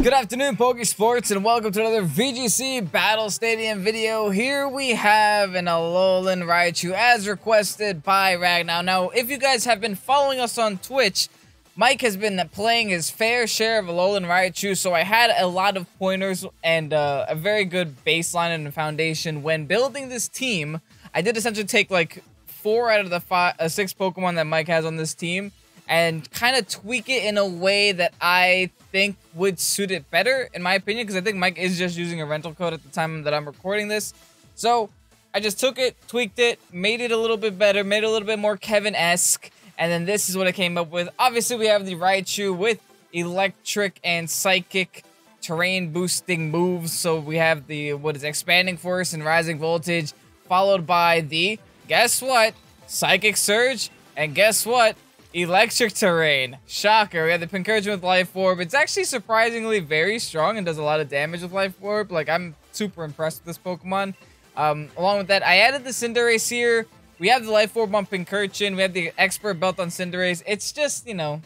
Good afternoon, Pokésports, and welcome to another VGC Battle Stadium video. Here we have an ALOLAN RAICHU as requested by Ragnar. Now, if you guys have been following us on Twitch, Mike has been playing his fair share of ALOLAN RAICHU, so I had a lot of pointers and a very good baseline and foundation. When building this team, I did essentially take like 4 out of the 6 Pokemon that Mike has on this team and kind of tweak it in a way that I think would suit it better, in my opinion, because I think Mike is just using a rental code at the time that I'm recording this. So I just took it, tweaked it, made it a little bit better, made it a little bit more Kevin-esque, and then this is what I came up with. Obviously, we have the Raichu with electric and psychic terrain boosting moves. So we have the, expanding force and rising voltage, followed by the, guess what, psychic surge, and guess what, electric terrain. Shocker. We have the Pincurchin with Life Orb. It's actually surprisingly very strong and does a lot of damage with Life Orb. Like, I'm super impressed with this Pokemon. Along with that, I added the Cinderace here. We have the Life Orb on Pincurchin. We have the Expert Belt on Cinderace. It's just, you know,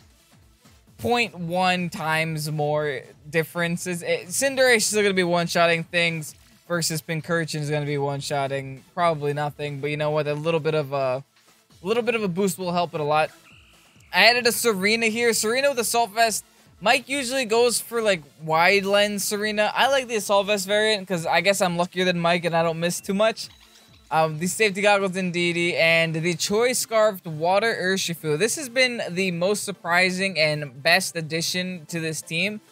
0.1 times more differences. Cinderace is going to be one-shotting things versus Pincurchin is going to be one-shotting probably nothing. But you know what? A little bit of a boost will help it a lot. I added a Serena here. Serena with Assault Vest. Mike usually goes for like wide lens Serena. I like the Assault Vest variant because I guess I'm luckier than Mike and I don't miss too much. The safety goggles Indeedee and the Choice Scarfed Water Urshifu. This has been the most surprising and best addition to this team.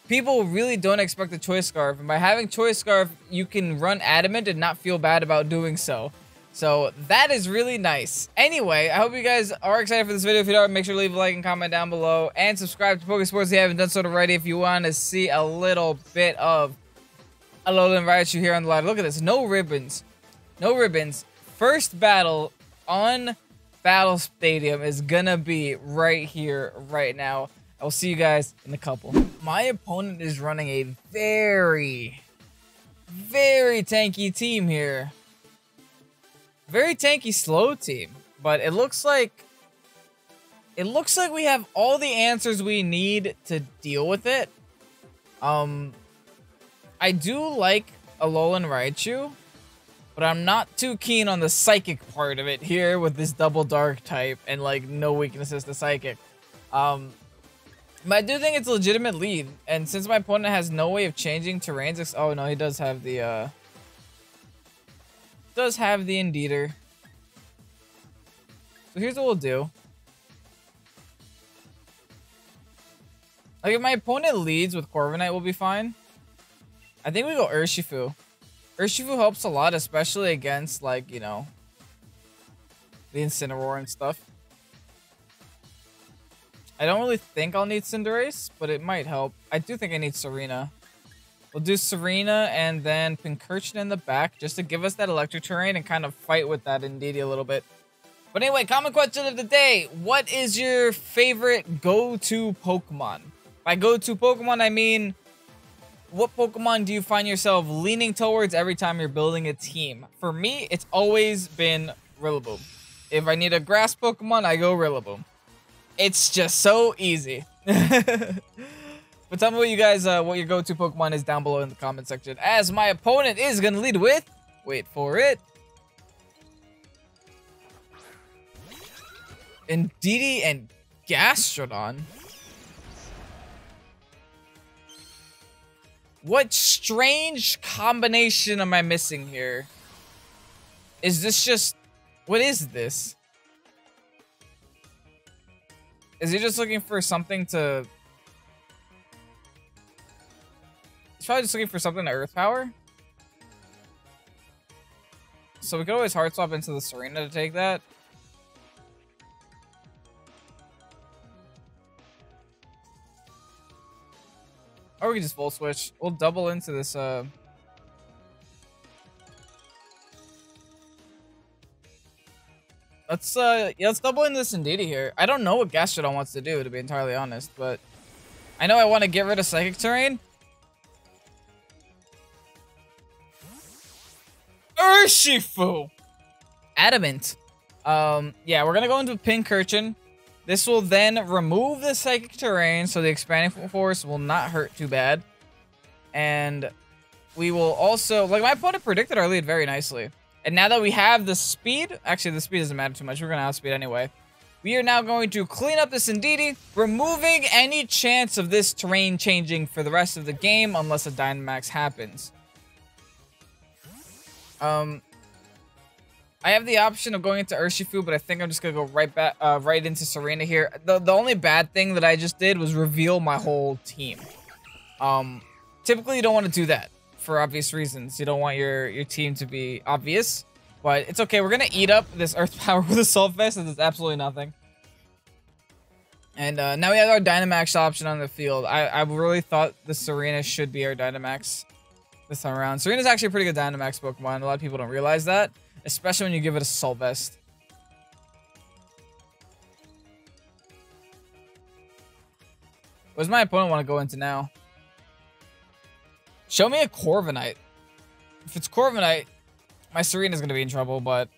People really don't expect the Choice Scarf, and by having Choice Scarf, you can run Adamant and not feel bad about doing so. So that is really nice. Anyway, I hope you guys are excited for this video. If you are, make sure to leave a like and comment down below. And subscribe to Pokésports if you haven't done so already if you want to see a little bit of ALOLAN RAICHU here on the ladder. Look at this. No ribbons. No ribbons. First battle on Battle Stadium is gonna be right here, right now. I will see you guys in a couple. My opponent is running a very, very tanky team here. Very tanky, slow team, but it looks like we have all the answers we need to deal with it. I do like ALOLAN RAICHU, but I'm not too keen on the psychic part of it here with this double dark type and like no weaknesses to psychic. But I do think it's a legitimate lead, and since my opponent has no way of changing terrains, oh no, he does have the Indeedee. So here's what we'll do. Like, if my opponent leads with Corviknight, we'll be fine. I think we go Urshifu. Urshifu helps a lot, especially against, like, you know, the Incineroar and stuff. I don't really think I'll need Cinderace, but it might help. I do think I need Serena. We'll do Serena and then Pincurchin in the back just to give us that electric terrain and kind of fight with that Indeedee a little bit. But anyway, common question of the day. What is your favorite go-to Pokemon? By go-to Pokemon, I mean, what Pokemon do you find yourself leaning towards every time you're building a team? For me, it's always been Rillaboom. If I need a grass Pokemon, I go Rillaboom. It's just so easy. But tell me what you guys, what your go-to Pokemon is down below in the comment section. As my opponent is gonna lead with, wait for it, Indeedee and Gastrodon. What strange combination am I missing here? Is this just, what is this? Is he just looking for something to... He's probably just looking for something to Earth Power. So we could always Heart Swap into the Serena to take that. Or we can just Volt Switch. We'll double into this, Let's double into this Indeedee here. I don't know what Gastrodon wants to do, to be entirely honest, but I know I want to get rid of Psychic Terrain. Urshifu! Adamant. Yeah, we're gonna go into Pincurchin. This will then remove the psychic terrain, so the expanding force will not hurt too bad. And we will also, like, my opponent predicted our lead very nicely. And now that we have the speed, actually the speed doesn't matter too much. We're going to outspeed anyway. We are now going to clean up this Indeedee, removing any chance of this terrain changing for the rest of the game unless a Dynamax happens. I have the option of going into Urshifu, but I think I'm just gonna go right into Serena here. The only bad thing that I just did was reveal my whole team. Typically you don't want to do that for obvious reasons. You don't want your team to be obvious, but it's okay. We're gonna eat up this Earth Power with Assault Vest, and it's absolutely nothing. And now we have our Dynamax option on the field. I really thought the Serena should be our Dynamax this time around. Serena's actually a pretty good Dynamax Pokemon. A lot of people don't realize that, especially when you give it Assault Vest. What does my opponent want to go into now? Show me a Corviknight. If it's Corviknight, my Serena's going to be in trouble, but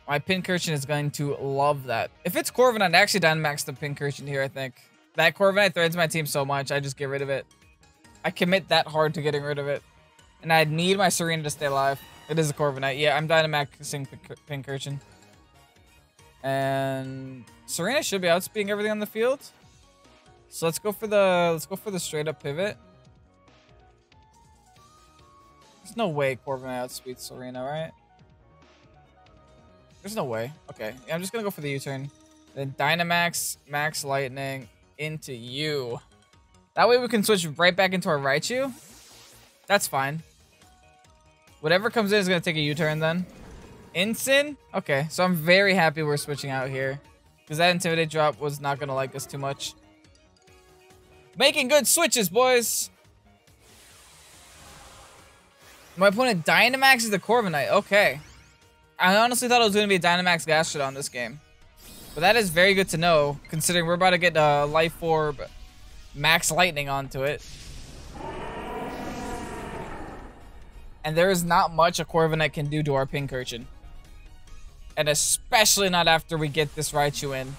my Pincurchin is going to love that. If it's Corviknight, I actually Dynamax the Pincurchin here, I think. That Corviknight threatens my team so much, I just get rid of it. I commit that hard to getting rid of it. And I need my Serena to stay alive. It is a Corviknight. Yeah, I'm Dynamaxing Pincurchin. And Serena should be outspeeding everything on the field. So let's go for the straight up pivot. There's no way Corviknight outspeeds Serena, right? There's no way. Okay, yeah, I'm just gonna go for the U-turn. Then Dynamax, Max Lightning into you. That way we can switch right back into our Raichu. That's fine. Whatever comes in is going to take a U-turn then. Incin? Okay, so I'm very happy we're switching out here. Because that Intimidate drop was not going to like us too much. Making good switches, boys! My opponent Dynamaxes the Corviknight. Okay. I honestly thought it was going to be a Dynamax Gastrodon this game. But that is very good to know, considering we're about to get Life Orb Max Lightning onto it. And there is not much a Corviknight can do to our Pincurchin. And especially not after we get this Raichu in.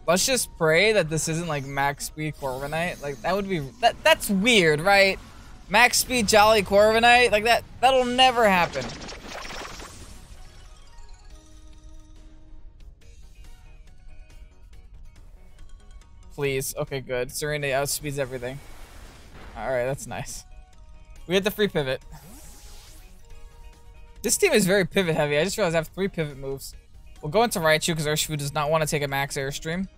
Let's just pray that this isn't like max speed Corviknight. Like that would be that's weird, right? Max speed Jolly Corviknight? Like that'll never happen. Please. Okay, good. Serena outspeeds everything. Alright, that's nice. We get the free pivot. This team is very pivot heavy. I just realized I have 3 pivot moves. We'll go into Raichu because Urshifu does not want to take a max Airstream.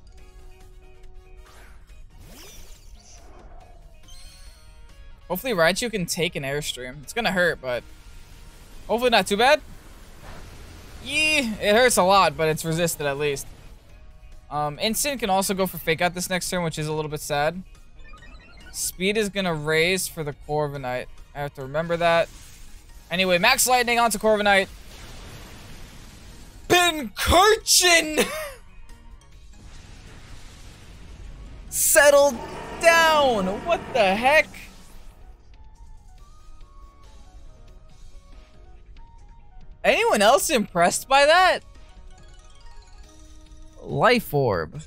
Hopefully Raichu can take an Airstream. It's gonna hurt, but hopefully not too bad. Yeah, it hurts a lot, but it's resisted at least. Instant can also go for Fake Out this next turn, which is a little bit sad. Speed is gonna raise for the Corviknight. I have to remember that. Anyway, Max Lightning onto Corviknight. Pincurchin! Settle down! What the heck? Anyone else impressed by that? Life Orb.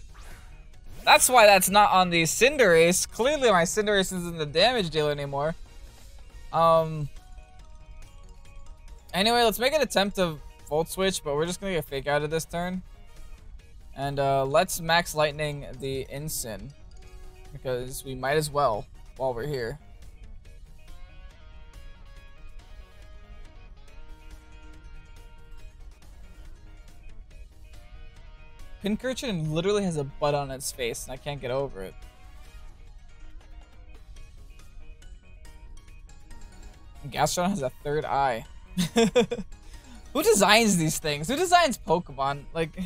That's why that's not on the Cinderace. Clearly my Cinderace isn't the damage dealer anymore. Anyway, let's make an attempt to Volt Switch, but we're just gonna get Fake Out of this turn. And let's Max Lightning the Incin, because we might as well while we're here. Pincurchin literally has a butt on its face, and I can't get over it. And Gastrodon has a third eye. Who designs these things? Who designs Pokemon? Like,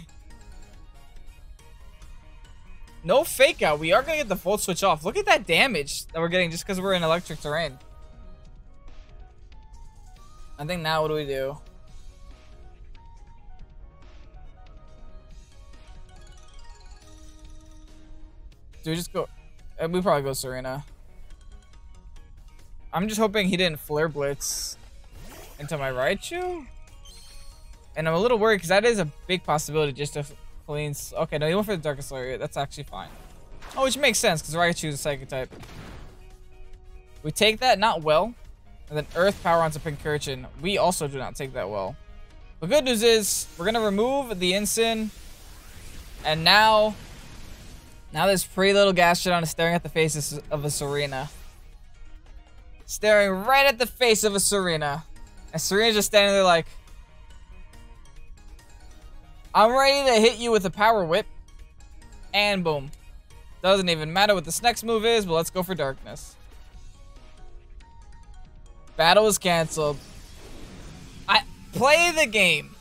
no Fake Out. We are gonna get the Volt Switch off. Look at that damage that we're getting just because we're in electric terrain. I think now what do we do? Do we just go? We probably go Serena. I'm just hoping he didn't Flare Blitz into my Raichu. And I'm a little worried because that is a big possibility just to clean. Okay, no, he went for the Darkest Lair. That's actually fine. Oh, which makes sense because Raichu is a Psychic type. We take that, not well. And then Earth Power onto Pincurchin. We also do not take that well. The good news is we're going to remove the Ensign. And now this pretty little Gastrodon is staring at the face of a Serena. Staring right at the face of a Serena. And Serena's just standing there like, I'm ready to hit you with a Power Whip. And boom. Doesn't even matter what this next move is, but let's go for Darkness. Battle is canceled. I play the game.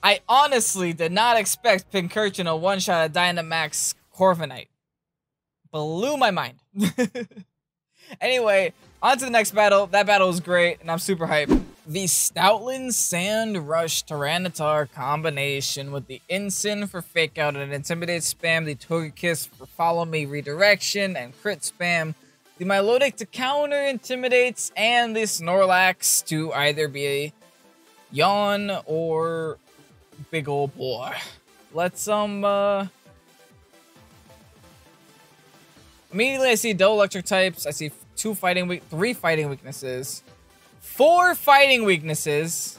I honestly did not expect Pincurchin a one-shot at Dynamax Corviknight. Blew my mind. Anyway, on to the next battle. That battle was great, and I'm super hyped. The Stoutland Sand Rush Tyranitar combination with the Ensign for Fake Out and Intimidate spam, the Togekiss for Follow Me Redirection and Crit spam, the Milotic to counter Intimidates, and the Snorlax to either be Yawn or Big Ol' Boy. Let's immediately I see double electric types. I see 3 fighting weaknesses. 4 fighting weaknesses.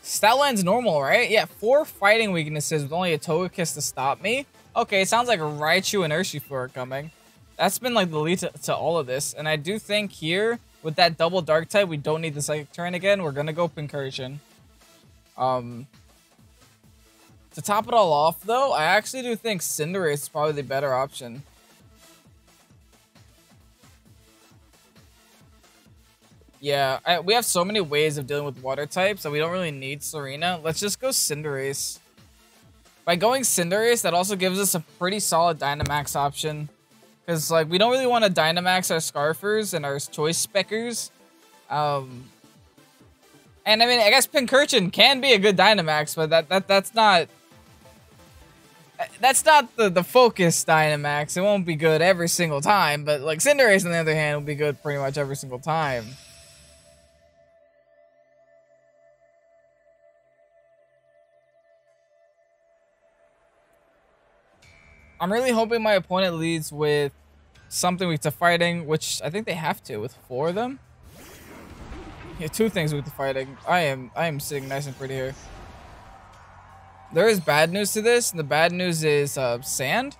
Stoutland's normal, right? Yeah, 4 fighting weaknesses with only a Togekiss to stop me. Okay, it sounds like a Raichu and Urshifu are coming. That's been like the lead to all of this. And I do think here, with that double dark type, we don't need the Psychic Terrain again. We're gonna go Pincurchin. To top it all off, though, I actually do think Cinderace is probably the better option. Yeah, we have so many ways of dealing with water types that we don't really need Serena. Let's just go Cinderace. By going Cinderace, that also gives us a pretty solid Dynamax option. Because, like, we don't really want to Dynamax our Scarfers and our Choice Speckers. And, I mean, I guess Pincurchin can be a good Dynamax, but that's not... That's not the focus Dynamax. It won't be good every single time, but, like, Cinderace, on the other hand, will be good pretty much every single time. I'm really hoping my opponent leads with something weak to fighting, which I think they have to with 4 of them. Yeah, 2 things weak to fighting. I am sitting nice and pretty here. There is bad news to this, and the bad news is sand.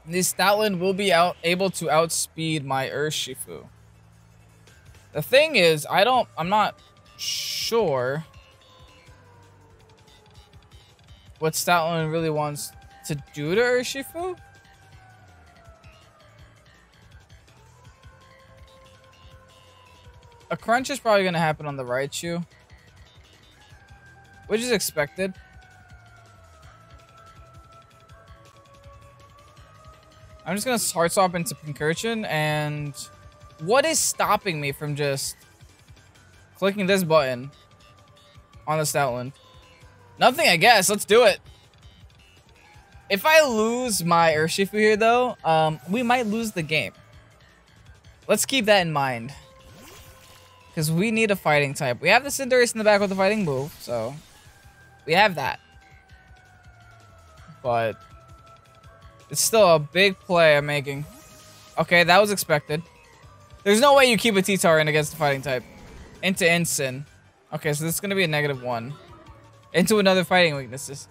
The Stoutland will be able to outspeed my Urshifu. The thing is, I'm not sure what Stoutland really wants to do to Urshifu. A crunch is probably going to happen on the Raichu, which is expected. I'm just going to hard swap into Pincurchin, and what is stopping me from just clicking this button on the Stoutland? Nothing, I guess. Let's do it. If I lose my Urshifu here, though, we might lose the game. Let's keep that in mind. Because we need a fighting type. We have the Cinderace in the back with the fighting move, so we have that. But it's still a big play I'm making. Okay, that was expected. There's no way you keep a T-Tar in against the fighting type. Into Ensign. Okay, so this is going to be a -1. Into another fighting weaknesses.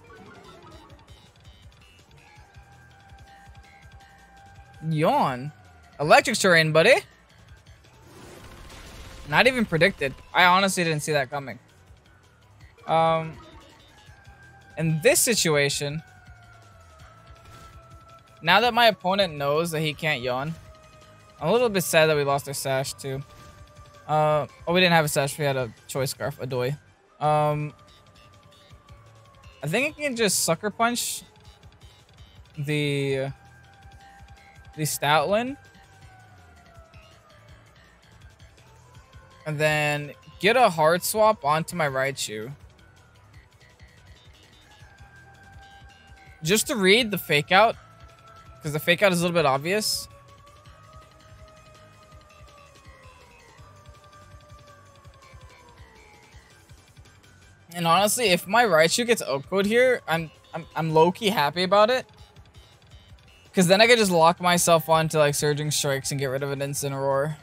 Yawn. Electric Terrain, buddy. Not even predicted. I honestly didn't see that coming. In this situation, now that my opponent knows that he can't Yawn, I'm a little bit sad that we lost our Sash too. Oh, we didn't have a Sash. We had a Choice Scarf, a Doi. I think I can just Sucker Punch the Stoutland. And then get a hard swap onto my Raichu. Just to read the Fake Out. Because the Fake Out is a little bit obvious. And honestly, if my Raichu gets Oak Code here, I'm low-key happy about it. Because then I could just lock myself onto like Surging Strikes and get rid of an Incineroar.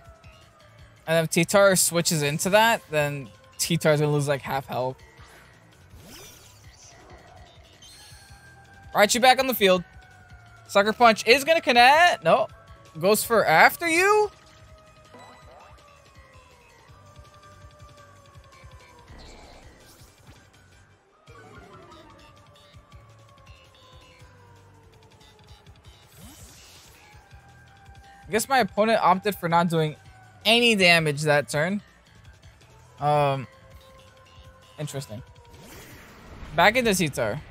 And if T-Tar switches into that, then T-Tar's gonna lose like half health. Raichu back on the field. Sucker Punch is gonna connect. No. Goes for after you? I guess my opponent opted for not doing any damage that turn. Interesting. Back into T-Tar.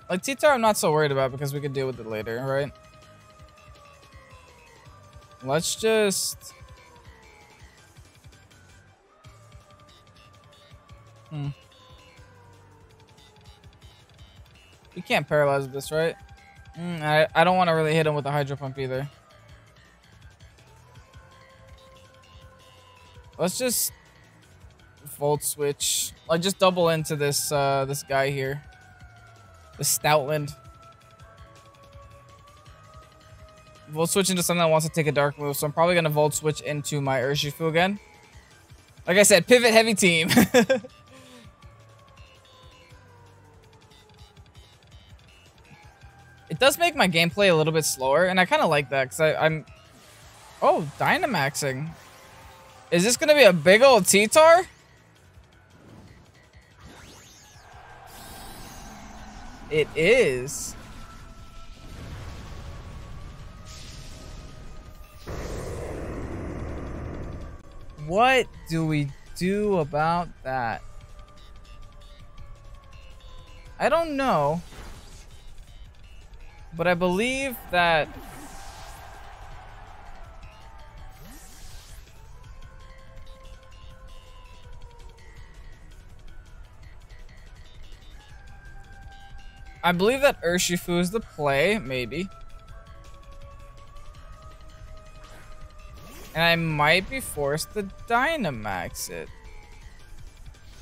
Like T-Tar I'm not so worried about because we can deal with it later, right? Let's just... You can't paralyze this, right? I don't want to really hit him with a Hydro Pump either. Let's just Volt Switch. Like just double into this this guy here. The Stoutland. Volt Switch into something that wants to take a dark move, so I'm probably gonna Volt Switch into my Urshifu again. Like I said, pivot heavy team. It does make my gameplay a little bit slower, and I kind of like that because I'm... Oh, Dynamaxing. Is this going to be a big old T-Tar? It is. What do we do about that? I don't know. But I believe that... I believe that Urshifu is the play, maybe. And I might be forced to Dynamax it.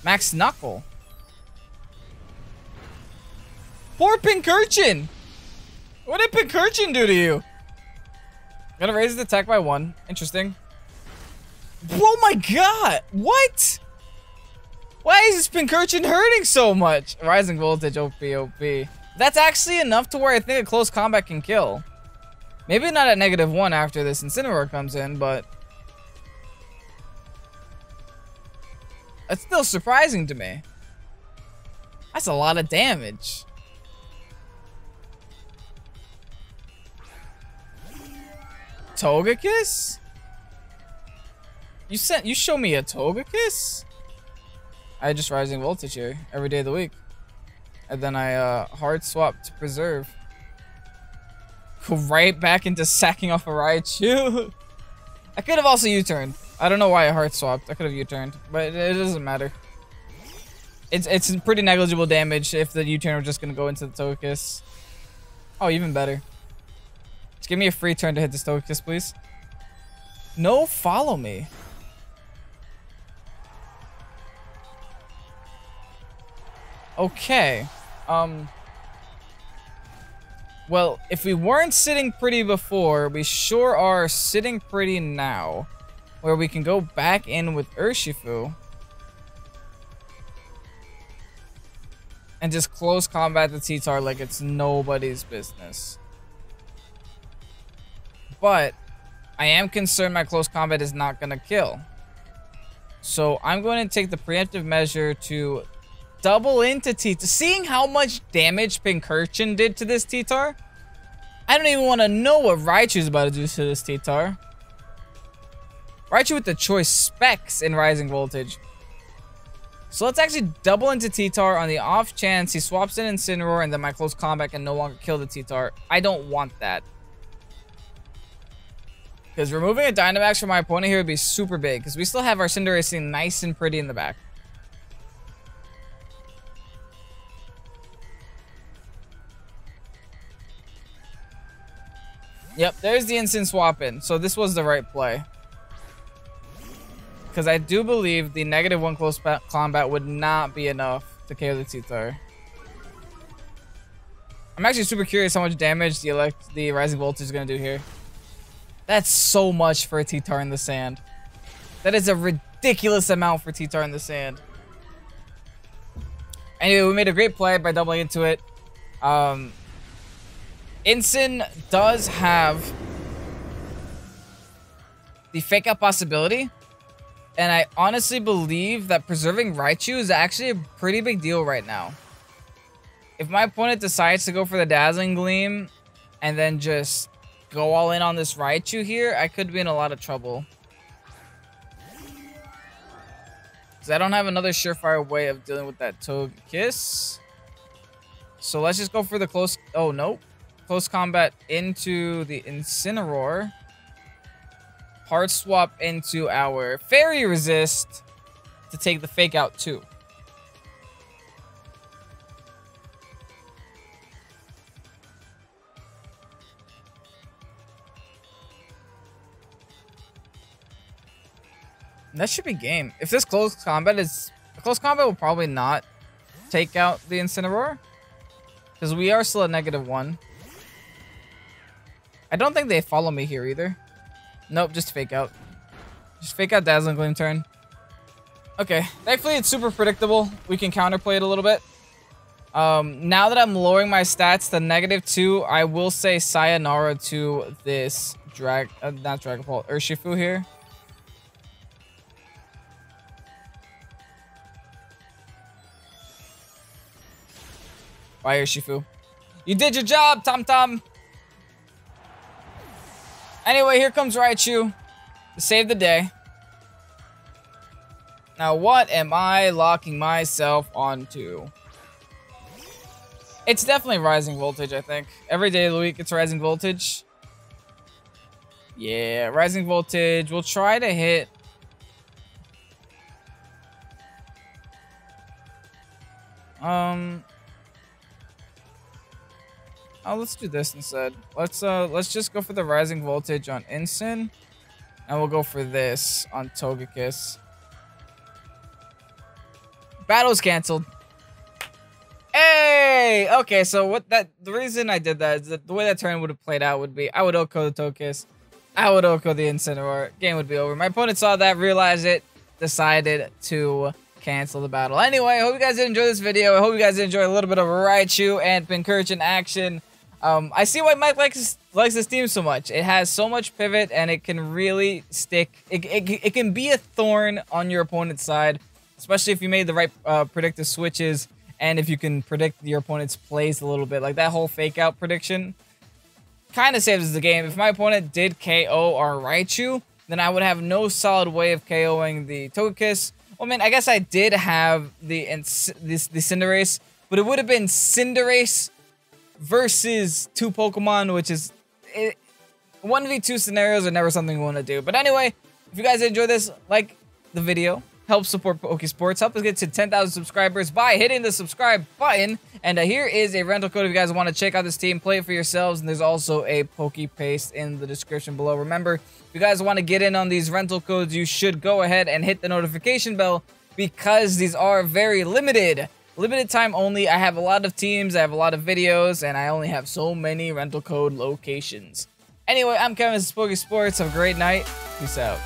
Max Knuckle. Poor Pincurchin! What did Pincurchin do to you? Gonna raise his attack by 1. Interesting. Oh my god! What? Why is this Pincurchin hurting so much? Rising Voltage, OP, OP. That's actually enough to where I think a close combat can kill. Maybe not at -1 after this Incineroar comes in, but... That's still surprising to me. That's a lot of damage. Togekiss? You show me a Togekiss? I just Rising Voltage here every day of the week. And then I hard swap to Preserve. Go right back into sacking off a Raichu. I could have also U-turned. I don't know why I hard swapped. I could have U-turned, but it doesn't matter. It's pretty negligible damage if the U-turn were just gonna go into the Togekiss. Oh, even better. Just give me a free turn to hit this Togekiss, please. No, follow me. Okay. Well, if we weren't sitting pretty before, we sure are sitting pretty now. Where we can go back in with Urshifu. And just close combat the T-Tar like it's nobody's business. But I am concerned my close combat is not going to kill. So I'm going to take the preemptive measure to double into T-Tar. Seeing how much damage Pincurchin did to this T-Tar, I don't even want to know what Raichu's about to do to this T-Tar. Raichu with the choice specs in Rising Voltage. So let's actually double into T-Tar on the off chance he swaps in Incineroar and then my close combat can no longer kill the T-Tar. I don't want that. Because removing a Dynamax from my opponent here would be super big. Because we still have our Cinderace sitting nice and pretty in the back. Yep, there's the instant swap in. So this was the right play. Because I do believe the -1 close combat would not be enough to KO the T-Tar. I'm actually super curious how much damage the Rising Voltage is going to do here. That's so much for a T-Tar in the sand. That is a ridiculous amount for T-Tar in the sand. Anyway, we made a great play by doubling into it. Incin does have the fake out possibility. And I honestly believe that preserving Raichu is actually a pretty big deal right now. If my opponent decides to go for the Dazzling Gleam and then just go all in on this Raichu here, I could be in a lot of trouble. Because I don't have another surefire way of dealing with that Togekiss. So let's just go for the close... Oh, nope. Close combat into the Incineroar. Hard swap into our Fairy Resist to take the fake out too. That should be game. If this close combat is... Close combat will probably not take out the Incineroar. Because we are still at -1. I don't think they follow me here either. Nope, just fake out. Just fake out Dazzling Gleam turn. Okay, thankfully it's super predictable. We can counterplay it a little bit. Now that I'm lowering my stats to -2, I will say sayonara to this not Dragapult, Urshifu here. Bye, Urshifu. You did your job, Tom Tom. Anyway, here comes Raichu to save the day. Now, what am I locking myself onto? It's definitely Rising Voltage, I think. Every day of the week, it's Rising Voltage. Yeah, Rising Voltage. We'll try to hit... Oh, let's do this instead. Let's just go for the Rising Voltage on Incin, and we'll go for this on Togekiss. Battle's canceled. Hey! Okay, so the reason I did that is that the way that turn would have played out would be I would OHKO the Togekiss, I would OHKO the Incineroar, game would be over. My opponent saw that, realized it, decided to cancel the battle. Anyway, I hope you guys did enjoy this video. I hope you guys did enjoy a little bit of Raichu and Pincurchin in action. I see why Mike likes this team so much. It has so much pivot, and it can really stick. It can be a thorn on your opponent's side, especially if you made the right predictive switches, and if you can predict your opponent's plays a little bit. Like that whole fake out prediction kind of saves the game. If my opponent did KO our Raichu, then I would have no solid way of KOing the Togekiss. Well, I mean, I guess I did have the Cinderace, but it would have been Cinderace versus 2 Pokemon, which is 1v2 scenarios are never something we want to do. But anyway, if you guys enjoy this, like the video, help support Pokésports, help us get to 10,000 subscribers by hitting the subscribe button. And here is a rental code if you guys want to check out this team, play it for yourselves. And there's also a Pokepaste in the description below. Remember, if you guys want to get in on these rental codes, you should go ahead and hit the notification bell because these are very limited. Limited time only. I have a lot of teams, I have a lot of videos, and I only have so many rental code locations. Anyway, I'm Kevin, this is Pokésports. Have a great night. Peace out.